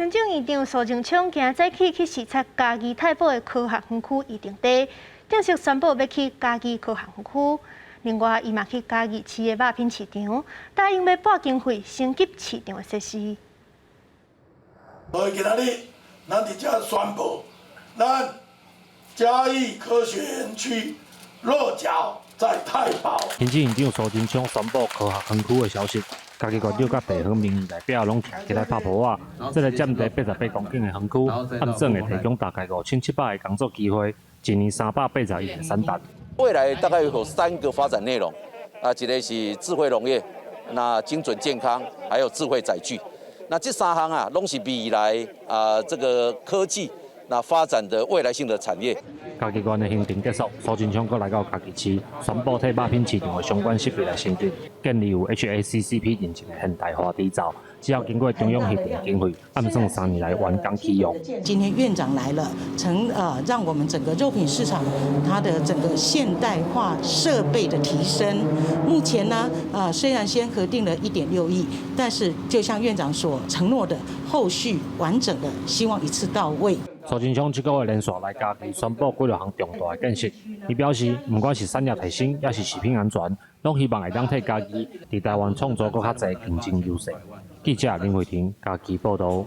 行政院长苏贞昌今早去视察嘉义太保的科学园区议定地，正式宣布要去嘉义科学园区。另外，伊嘛去嘉义市的肉品市场，答应要拨经费升级市场的设施。所以今仔日，咱伫遮宣布，咱嘉义科学园区落脚在太保。行政院长苏贞昌宣布科学园区的消息。嘉义县长甲地方民意代表拢站起来拍婆啊！这个占地88公顷的园区，按总会提供大概5700个工作机会，一年380亿的产值。未来大概有3个发展内容，一个是智慧农业，那精准健康，还有智慧载具。那这3项啊，拢是未来这个科技那发展的未来性的产业。嘉义县的行程结束，苏贞昌阁来到嘉义市，宣布替肉品市场的相关设备来升级，建立有 HACCP 认证的现代化制造，只要经过中央协定经费，按算3年来完工启用。今天院长来了，让我们整个肉品市场它的整个现代化设备的提升。目前呢，虽然先核定了1.6亿，但是就像院长所承诺的，后续完整的希望一次到位。苏贞昌这个月连续来嘉义宣布几项重大的建设，伊表示，不管是产业提升，也是食品安全，拢希望会当替嘉义伫台湾创造更较侪竞争优势。记者林慧婷，嘉义报道。